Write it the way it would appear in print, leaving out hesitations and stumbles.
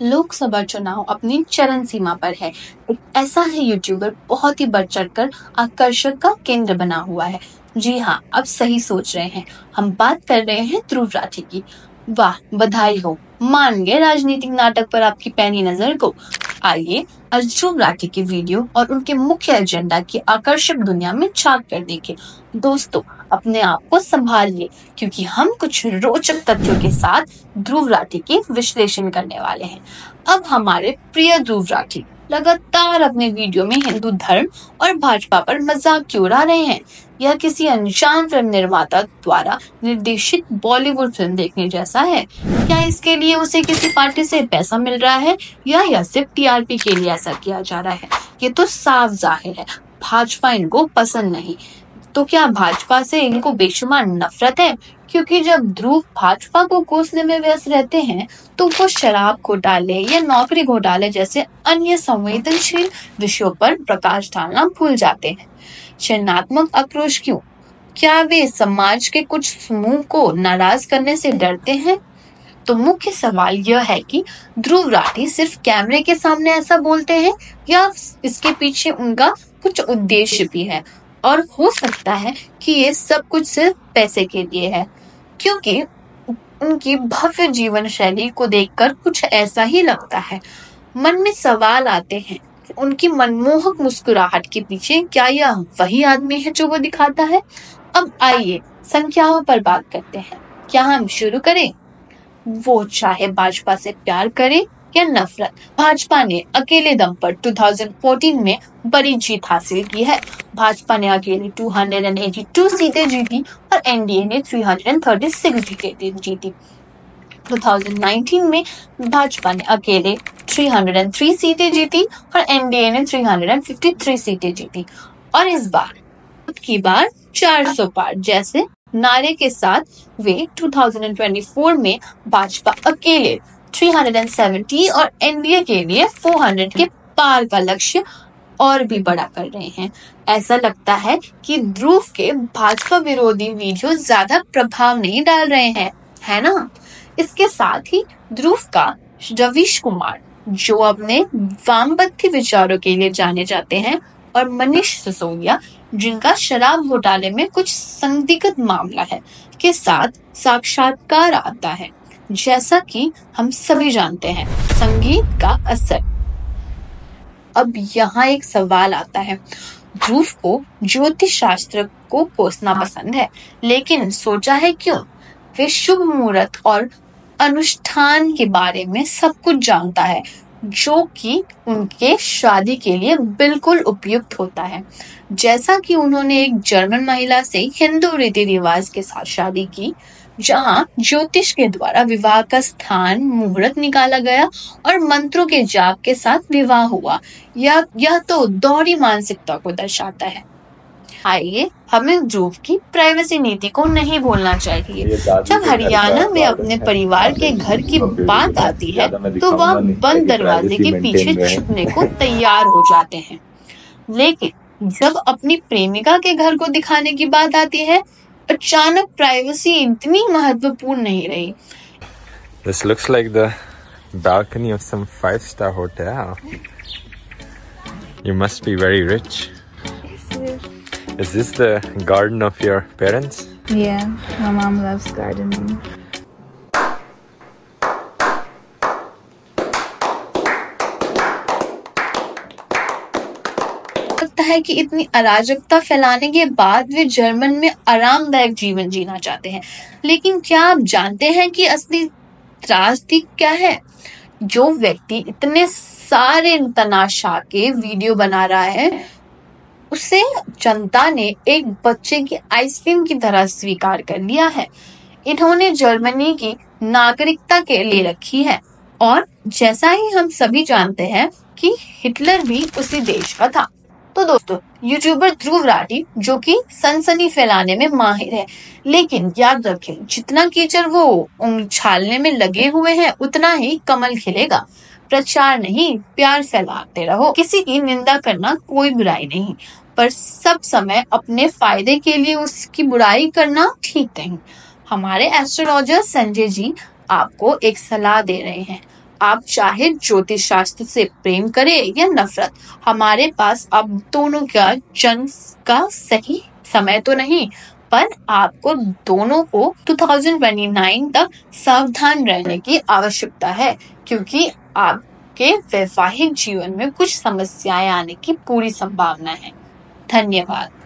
लोकसभा चुनाव अपनी चरम सीमा पर है। एक ऐसा है यूट्यूबर बहुत ही बढ़ चढ़कर आकर्षक का केंद्र बना हुआ है। जी हाँ, आप सही सोच रहे हैं। हम बात कर रहे हैं ध्रुव राठी की। वाह, बधाई हो, मान गए राजनीतिक नाटक पर आपकी पैनी नजर को। आइए आज ध्रुव राठी की वीडियो और उनके मुख्य एजेंडा की आकर्षक दुनिया में झांक कर देखें। दोस्तों, अपने आप को संभालिए क्योंकि हम कुछ रोचक तथ्यों के साथ ध्रुव राठी की विश्लेषण करने वाले हैं। अब हमारे प्रिय ध्रुव राठी लगातार अपने वीडियो में हिंदू धर्म और भाजपा पर मजाक क्यों उड़ा रहे हैं? यह किसी अनजान फिल्म निर्माता द्वारा निर्देशित बॉलीवुड फिल्म देखने जैसा है। क्या इसके लिए उसे किसी पार्टी से पैसा मिल रहा है या यह सिर्फ टीआरपी के लिए ऐसा किया जा रहा है? ये तो साफ जाहिर है, भाजपा इनको पसंद नहीं। तो क्या भाजपा से इनको बेशुमार नफरत है? क्योंकि जब ध्रुव भाजपा को कोसने में व्यस्त रहते हैं तो वो शराब घोटाले या नौकरी घोटाले जैसे अन्य संवेदनशील विषयों पर प्रकाश डालना भूल जाते हैं। चयनात्मक आक्रोश क्यों? क्या वे समाज के कुछ समूह को नाराज करने से डरते हैं? तो मुख्य सवाल यह है कि ध्रुव राठी सिर्फ कैमरे के सामने ऐसा बोलते हैं या इसके पीछे उनका कुछ उद्देश्य भी है। और हो सकता है कि ये सब कुछ सिर्फ पैसे के लिए है, क्योंकि उनकी भव्य जीवन शैली को देखकर कुछ ऐसा ही लगता है। मन में सवाल आते हैं कि उनकी मनमोहक मुस्कुराहट के पीछे क्या यह वही आदमी है जो वो दिखाता है? अब आइए संख्याओं पर बात करते हैं। क्या हम शुरू करें? वो चाहे भाजपा से प्यार करे या नफरत, भाजपा ने अकेले दम पर 2014 में बड़ी जीत हासिल की है। भाजपा ने अकेले 282 सीटें जीती और एनडीए ने 336 सीटें जीती। 2019 में भाजपा ने अकेले 303 सीटें जीती और एनडीए ने 353 सीटें जीती। और इस बार 400 पार जैसे नारे के साथ वे 2024 में भाजपा अकेले 370 और एनडीए के लिए 400 के पार का लक्ष्य और भी बड़ा कर रहे हैं। ऐसा लगता है कि ध्रुव के भाजपा विरोधी वीडियो ज्यादा प्रभाव नहीं डाल रहे हैं, है ना? इसके साथ ही ध्रुव का रवीश कुमार, जो अपने वामपंथी विचारों के लिए जाने जाते हैं, और मनीष सिसोदिया, जिनका शराब घोटाले में कुछ संदिग्ध मामला है, के साथ साक्षात्कार आता है। जैसा कि हम सभी जानते हैं, संगीत का असर। अब यहाँ एक सवाल आता है। ध्रुव को ज्योतिष शास्त्र को कोसना पसंद है, लेकिन सोचा है क्यों? वे शुभ मुहूर्त और अनुष्ठान के बारे में सब कुछ जानता है, जो कि उनके शादी के लिए बिल्कुल उपयुक्त होता है। जैसा कि उन्होंने एक जर्मन महिला से हिंदू रीति रिवाज के साथ शादी की, जहां ज्योतिष के द्वारा विवाह का स्थान मुहूर्त निकाला गया और मंत्रों के जाप के साथ विवाह हुआ। यह तो दोहरी मानसिकता को दर्शाता है। आइए, हमें ध्रुव की प्राइवेसी नीति को नहीं भूलना चाहिए। जब हरियाणा में अपने परिवार के घर की बात आती है तो वह बंद दरवाजे के पीछे छुपने को तैयार हो जाते हैं, लेकिन जब अपनी प्रेमिका के घर को दिखाने की बात आती है, अचानक प्राइवेसी इतनी महत्वपूर्ण नहीं रही। This looks like the balcony of some 5-star hotel. You must be very rich. Is this the garden of your parents? Yeah, my mom loves gardening. लगता है कि इतनी अराजकता फैलाने के बाद वे जर्मन में आरामदायक जीवन जीना चाहते हैं। लेकिन क्या आप जानते हैं कि असली त्रासदी क्या है? जो व्यक्ति इतने सारे तमाशा के वीडियो बना रहा है, उसे जनता ने एक बच्चे की आइसक्रीम की तरह स्वीकार कर लिया है। इन्होंने जर्मनी की नागरिकता के लिए रखी है, और जैसा ही हम सभी जानते हैं कि हिटलर भी उसी देश का था। तो दोस्तों, यूट्यूबर ध्रुव राठी जो कि सनसनी फैलाने में माहिर है, लेकिन याद रखें, जितना कीचड़ वो उछालने में लगे हुए हैं, उतना ही कमल खिलेगा। प्रचार नहीं, प्यार फैलाते रहो। किसी की निंदा करना कोई बुराई नहीं, पर सब समय अपने फायदे के लिए उसकी बुराई करना ठीक नहीं। हमारे एस्ट्रोलॉजर संजय जी आपको एक सलाह दे रहे हैं। आप चाहे ज्योतिष शास्त्र से प्रेम करें या नफरत, हमारे पास अब दोनों का जन्म का सही समय तो नहीं, पर आपको दोनों को 2029 तक सावधान रहने की आवश्यकता है, क्योंकि आपके वैवाहिक जीवन में कुछ समस्याएं आने की पूरी संभावना है। धन्यवाद।